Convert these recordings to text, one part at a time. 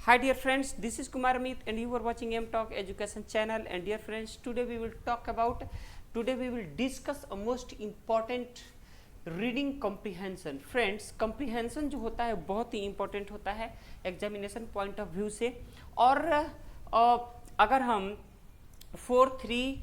Hi dear friends, this is Kumar Amit and you are watching M Talk Education channel. And dear friends, today we will discuss a most important reading comprehension. Friends, comprehension जो होता है बहुत ही important होता है examination point of view से. और अगर हम 4, 3,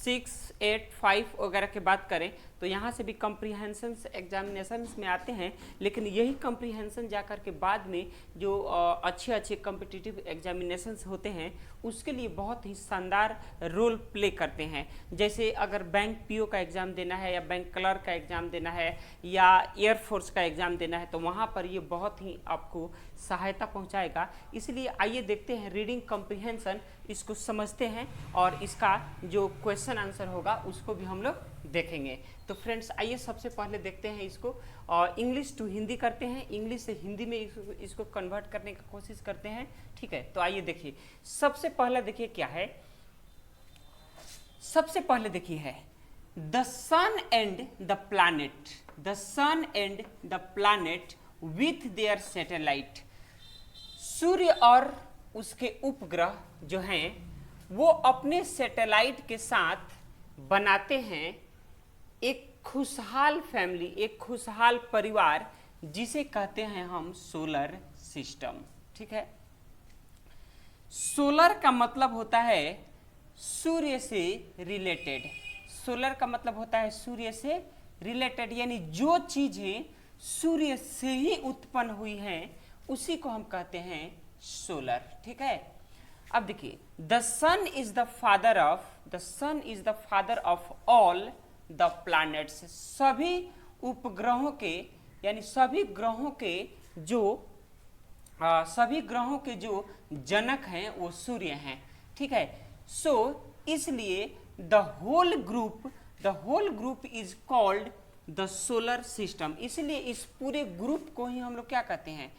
6, 8, 5 वगैरह की बात करें तो यहाँ से भी कॉम्प्रिहेंशन एग्जामिनेशन में आते हैं, लेकिन यही कॉम्प्रिहेंशन जाकर के बाद में जो अच्छे कॉम्पिटिटिव एग्जामिनेशंस होते हैं उसके लिए बहुत ही शानदार रोल प्ले करते हैं. जैसे अगर बैंक पीओ का एग्ज़ाम देना है या बैंक क्लर्क का एग्ज़ाम देना है या एयरफोर्स का एग्ज़ाम देना है तो वहाँ पर ये बहुत ही आपको सहायता पहुँचाएगा. इसलिए आइए देखते हैं रीडिंग कॉम्प्रिहेंशन, इसको समझते हैं और इसका जो क्वेश्चन आंसर होगा उसको भी हम लोग देखेंगे. तो फ्रेंड्स आइए सबसे पहले देखते हैं इसको, और इंग्लिश टू हिंदी करते हैं, इंग्लिश से हिंदी में इसको कन्वर्ट करने की कोशिश करते हैं. ठीक है, तो आइए देखिए. सबसे पहले देखिए क्या है. सबसे पहले देखिए है the sun and the planet with their satellite. सूर्य और उसके उपग्रह जो हैं वो अपने सैटेलाइट के साथ बनाते हैं एक खुशहाल फैमिली, एक खुशहाल परिवार जिसे कहते हैं हम सोलर सिस्टम. ठीक है, सोलर का मतलब होता है सूर्य से रिलेटेड. सोलर का मतलब होता है सूर्य से रिलेटेड, यानी जो चीजें सूर्य से ही उत्पन्न हुई हैं उसी को हम कहते हैं सोलर. ठीक है, अब देखिए the sun is the father of all the planets. सभी उपग्रहों के यानी सभी ग्रहों के जो जनक हैं वो सूर्य हैं. ठीक है, सो इसलिए the whole group is called the solar system. इसलिए इस पूरे ग्रुप को ही हम लोग क्या कहते हैं,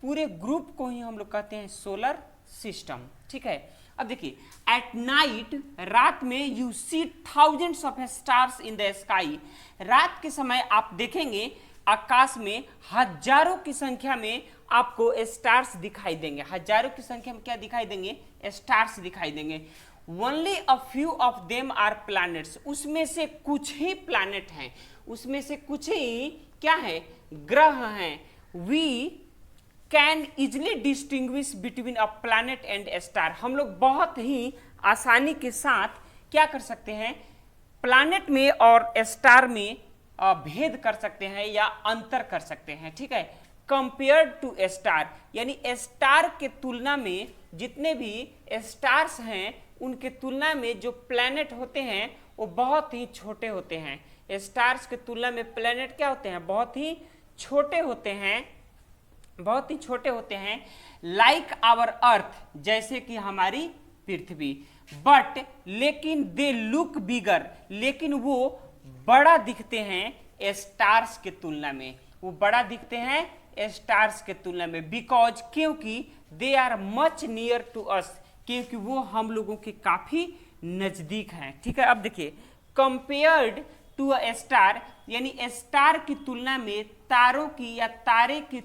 पूरे ग्रुप को ही हम लोग कहते हैं सोलर सिस्टम. ठीक है, अब देखिए एट नाइट, रात में you see thousands of stars in the sky. रात के समय आप देखेंगे आकाश में हजारों की संख्या में आपको स्टार्स दिखाई देंगे. हजारों की संख्या में क्या दिखाई देंगे, स्टार्स दिखाई देंगे. Only a few of them are planets. उसमें से कुछ ही प्लैनेट हैं, उसमें से कुछ ही क्या है, ग्रह हैं. We can easily distinguish between a planet and star. हम लोग बहुत ही आसानी के साथ क्या कर सकते हैं, प्लैनेट में और स्टार में भेद कर सकते हैं या अंतर कर सकते हैं. ठीक है, कंपेयर्ड टू स्टार, यानी स्टार के तुलना में जितने भी स्टार्स हैं उनके तुलना में जो प्लैनेट होते हैं वो बहुत ही छोटे होते हैं. स्टार्स के तुलना में प्लैनेट क्या होते हैं, बहुत ही छोटे होते हैं, बहुत ही छोटे होते हैं. लाइक आवर अर्थ, जैसे कि हमारी पृथ्वी. बट लेकिन दे लुक बिगर, लेकिन वो बड़ा दिखते हैं स्टार्स के तुलना में, वो बड़ा दिखते हैं स्टार्स के तुलना में. बिकॉज, क्योंकि they are much near to us, क्योंकि वो हम लोगों के काफी नजदीक हैं. ठीक है, अब देखिए कंपेयर्ड टू अ स्टार, यानी स्टार की तुलना में, तारों की या तारे की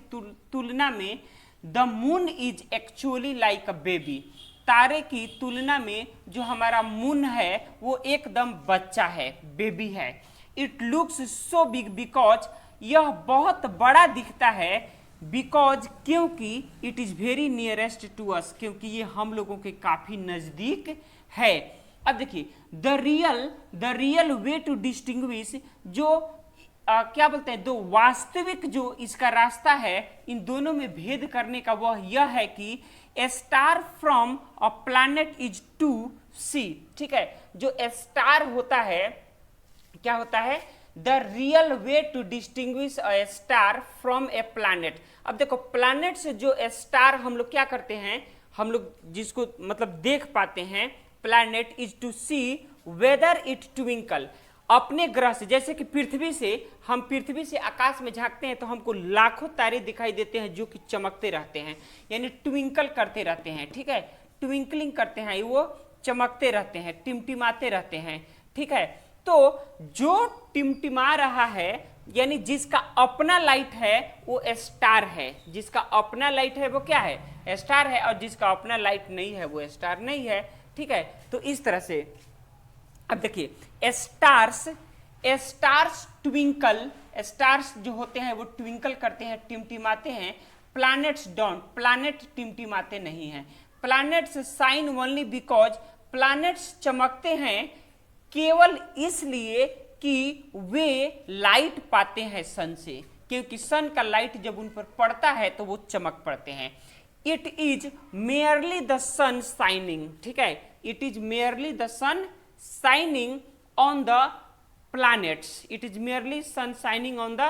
तुलना में the moon is actually like a baby. तारे की तुलना में जो हमारा मून है वो एकदम बच्चा है, बेबी है. It looks so big because, यह बहुत बड़ा दिखता है. बिकॉज, क्योंकि it is very nearest to us, क्योंकि ये हम लोगों के काफी नजदीक है. अब देखिए the real way to distinguish, जो क्या बोलते हैं, दो वास्तविक जो इसका रास्ता है इन दोनों में भेद करने का, वह यह है कि a star from a planet is to see. ठीक है, जो स्टार होता है, क्या होता है, the real way to distinguish a star from a planet. अब देखो प्लैनेट से जो स्टार हम लोग क्या करते हैं, हम लोग जिसको मतलब देख पाते हैं, planet is to see whether it twinkle. अपने ग्रह से, जैसे कि पृथ्वी से, हम पृथ्वी से आकाश में झांकते हैं तो हमको लाखों तारे दिखाई देते हैं जो कि चमकते रहते हैं, यानी ट्विंकल करते रहते हैं. ठीक है, ट्विंकलिंग करते हैं, वो चमकते रहते हैं, टिमटिमाते रहते हैं. ठीक है, तो जो टिमटिमा रहा है यानी जिसका अपना लाइट है वो स्टार है, जिसका अपना लाइट है वो क्या है, स्टार है, और जिसका अपना लाइट नहीं है वो स्टार नहीं है। ठीक है, तो इस तरह से अब देखिए स्टार्स, स्टार्स ट्विंकल, स्टार्स जो होते हैं वो ट्विंकल करते हैं, टिमटिमाते हैं। प्लैनेट्स डोंट, प्लैनेट टिमटिमाते नहीं हैं। Planets shine only because, planets चमकते हैं केवल इसलिए कि वे लाइट पाते हैं सन से, क्योंकि सन का लाइट जब उन पर पड़ता है तो वो चमक पड़ते हैं। It is merely the sun shining, ठीक है, it is merely the sun shining on the planets, it is merely sun shining on the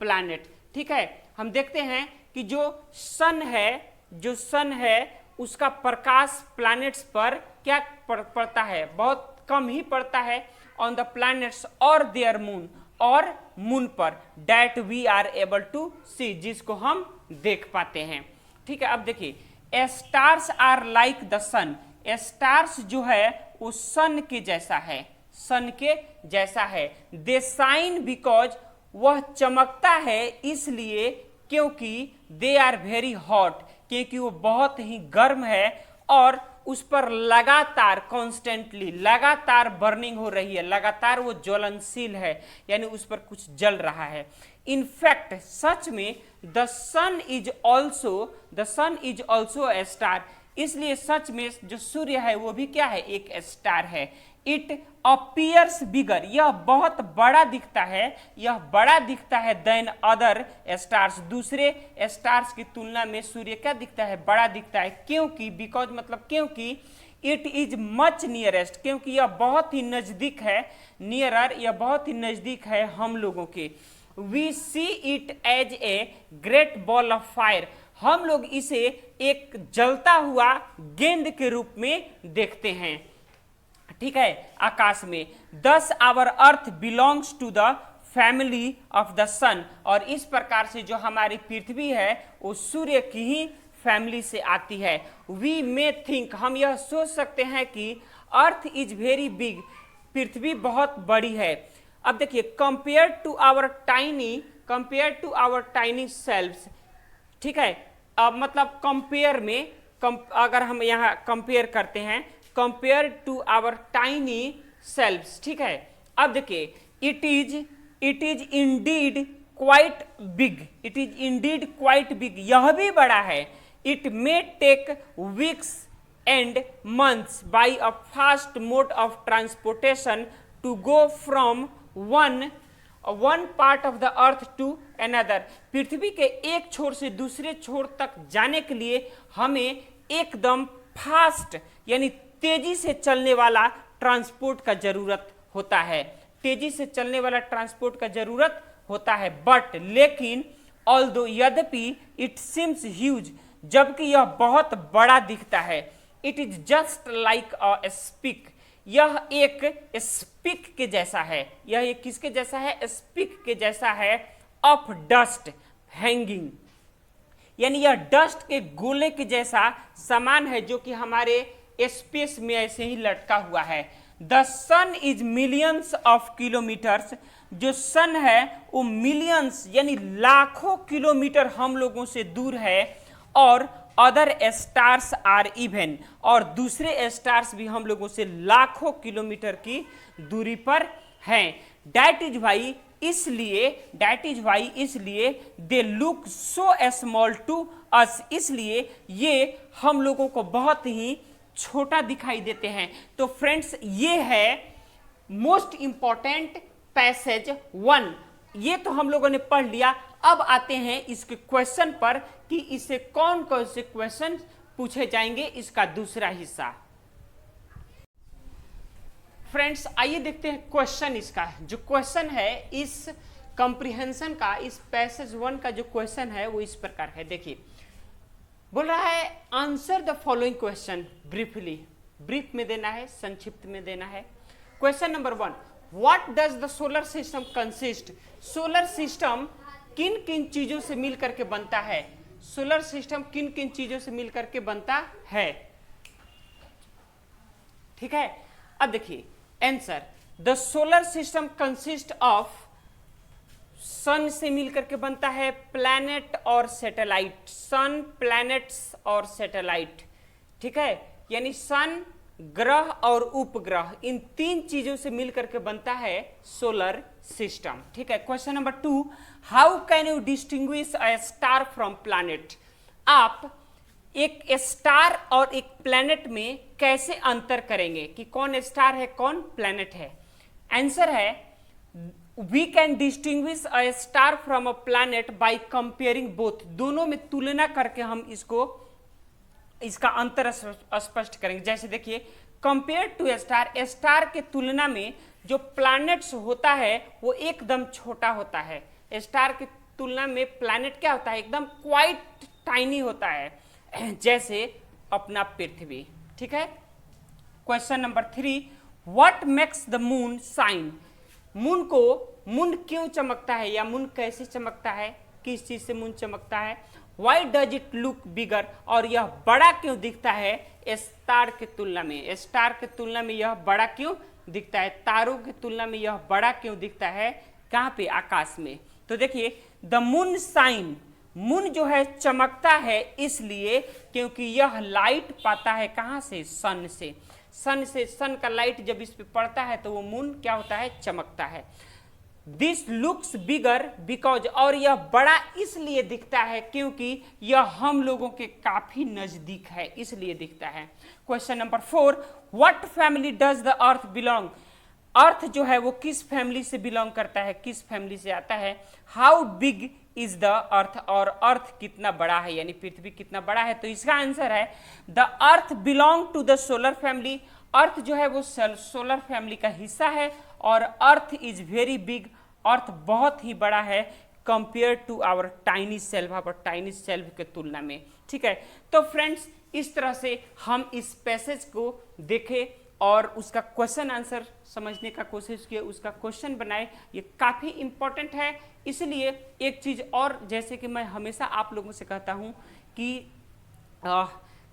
planet. ठीक है, हम देखते हैं कि जो सन है, जो सन है उसका प्रकाश प्लैनेट्स पर क्या पड़ता है, बहुत कम ही पड़ता है, ऑन द प्लैनेट्स और देयर मून, और मून पर, that we are able to see, जिसको हम देख पाते हैं। ठीक है, अब देखिए stars are like the sun, stars जो है वो सन के जैसा है, सन के जैसा है। दे शाइन बिकॉज, वह चमकता है इसलिए क्योंकि दे आर वेरी हॉट, क्योंकि वो बहुत ही गर्म है और उस पर लगातार कॉन्स्टेंटली लगातार बर्निंग हो रही है, लगातार वो ज्वलनशील है, यानी उस पर कुछ जल रहा है। इनफैक्ट सच में the sun is also a star, इसलिए सच में जो सूर्य है वो भी क्या है, एक स्टार है। इट अपीयर्स बिगर, यह बहुत बड़ा दिखता है, यह बड़ा दिखता है देन अदर स्टार्स, दूसरे स्टार्स की तुलना में सूर्य क्या दिखता है, बड़ा दिखता है। क्योंकि, बिकॉज मतलब क्योंकि, इट इज मच नियरेस्ट, क्योंकि यह बहुत ही नजदीक है, नियरर, यह बहुत ही नजदीक है हम लोगों के। We see it as a great ball of fire, हम लोग इसे एक जलता हुआ गेंद के रूप में देखते हैं। ठीक है, आकाश में। Thus our earth belongs to the family of the sun, और इस प्रकार से जो हमारी पृथ्वी है वो सूर्य की ही फैमिली से आती है। वी मे थिंक, हम यह सोच सकते हैं कि अर्थ इज वेरी बिग, पृथ्वी बहुत बड़ी है। अब देखिए compare to our tiny selves, ठीक है, अब मतलब कंपेयर में अगर हम यहाँ कंपेयर करते हैं, compare to our tiny selves, ठीक है। अब देखिए it is indeed quite big, it is indeed quite big, यह भी बड़ा है। It may take weeks and months by a fast mode of transportation to go from one part of the earth to another, पृथ्वी के एक छोर से दूसरे छोर तक जाने के लिए हमें एकदम फास्ट यानी तेजी से चलने वाला ट्रांसपोर्ट का जरूरत होता है, तेजी से चलने वाला ट्रांसपोर्ट का जरूरत होता है। बट लेकिन ऑल्दो, यद्यपि, इट सिम्स ह्यूज, जबकि यह बहुत बड़ा दिखता है। It is just like a speck, यह एक स्पिक के जैसा है, यह एक किसके जैसा है, स्पिक के जैसा है। ऑफ डस्ट हैंगिंग, यानी यह डस्ट के गोले के जैसा सामान है जो कि हमारे स्पेस में ऐसे ही लटका हुआ है। The sun is millions of kilometres, जो सन है वो मिलियंस यानी लाखों किलोमीटर हम लोगों से दूर है। और अदर स्टार्स आर इवन, और दूसरे स्टार्स भी हम लोगों से लाखों किलोमीटर की दूरी पर हैं। दैट इज वाई, इसलिए they look so small to us, इसलिए ये हम लोगों को बहुत ही छोटा दिखाई देते हैं। तो फ्रेंड्स ये है मोस्ट इंपॉर्टेंट पैसेज 1, ये तो हम लोगों ने पढ़ लिया। अब आते हैं इसके क्वेश्चन पर कि इससे कौन कौन से क्वेश्चन पूछे जाएंगे, इसका दूसरा हिस्सा। फ्रेंड्स आइए देखते हैं क्वेश्चन इसका, जो क्वेश्चन है इस कंप्रीहेंशन का, इस पैसेज 1 का जो क्वेश्चन है वो इस प्रकार है। देखिए बोल रहा है answer the following question briefly, brief में देना है, संक्षिप्त में देना है। Question number 1, what does the solar system consist, solar system किन किन चीजों से मिलकर के बनता है, सोलर सिस्टम किन किन चीजों से मिलकर के बनता है। ठीक है, अब देखिए answer, the solar system consist of sun से मिलकर के बनता है प्लैनेट और सैटेलाइट, सन, प्लैनेट्स और सैटेलाइट, ठीक है, यानी सन, ग्रह और उपग्रह, इन तीन चीजों से मिलकर के बनता है सोलर सिस्टम, ठीक है। Question number 2, how can you distinguish a star from planet? आप एक स्टार और एक प्लैनेट में कैसे अंतर करेंगे कि कौन स्टार है कौन प्लैनेट है? आंसर है we can distinguish a star from a planet by comparing both, दोनों में तुलना करके हम इसका अंतर स्पष्ट करेंगे। जैसे देखिए, कंपेयर टू स्टार, स्टार के तुलना में जो प्लैनेट्स होता है वो एकदम छोटा होता है, स्टार की तुलना में प्लैनेट क्या होता है, एकदम क्वाइट टाइनी होता है, जैसे अपना पृथ्वी, ठीक है। Question number 3, what makes the moon shine? Moon क्यों चमकता है या मून कैसे चमकता है, किस चीज से मून चमकता है? Why does it look bigger, और यह बड़ा क्यों दिखता है स्टार के तुलना में? स्टार के तुलना में यह बड़ा क्यों दिखता है, तारों की तुलना में यह बड़ा क्यों दिखता है, कहां पे? आकाश में। तो देखिए, द मून शाइन, मून जो है चमकता है इसलिए क्योंकि यह लाइट पाता है कहां से? सन से। सन का लाइट जब इस पे पड़ता है तो वो मून क्या होता है? चमकता है। दिस लुक्स बिगर बिकॉज, और यह बड़ा इसलिए दिखता है क्योंकि यह हम लोगों के काफी नजदीक है, इसलिए दिखता है। Question number 4, what family does the earth belong? Earth जो है वो किस फैमिली से बिलोंग करता है, किस फैमिली से आता है? How big is the earth, और अर्थ कितना बड़ा है, यानी पृथ्वी कितना बड़ा है? तो इसका आंसर है the earth belong to the solar family, earth जो है वो सोलर फैमिली का हिस्सा है, और earth is very big, earth बहुत ही बड़ा है compare to our tiny self, our tiny self के तुलना में, ठीक है। तो फ्रेंड्स, इस तरह से हम इस पैसेज को देखें और उसका क्वेश्चन आंसर समझने का कोशिश किए, उसका क्वेश्चन बनाए, ये काफ़ी इंपॉर्टेंट है। इसलिए एक चीज़ और, जैसे कि मैं हमेशा आप लोगों से कहता हूँ कि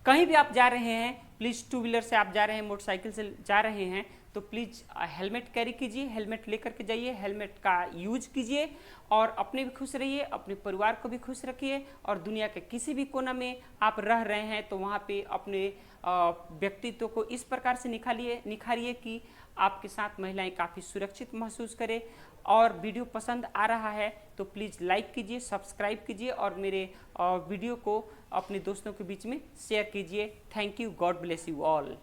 कहीं भी आप जा रहे हैं, प्लीज़ टू व्हीलर से आप जा रहे हैं, मोटरसाइकिल से जा रहे हैं, तो प्लीज़ हेलमेट कैरी कीजिए, हेलमेट लेकर के जाइए, हेलमेट का यूज कीजिए, और अपने भी खुश रहिए, अपने परिवार को भी खुश रखिए, और दुनिया के किसी भी कोना में आप रह रहे हैं तो वहाँ पे अपने व्यक्तित्व को इस प्रकार से निखारिए कि आपके साथ महिलाएं काफ़ी सुरक्षित महसूस करें। और वीडियो पसंद आ रहा है तो प्लीज़ लाइक कीजिए, सब्सक्राइब कीजिए, और मेरे वीडियो को अपने दोस्तों के बीच में शेयर कीजिए। Thank you, God bless you all.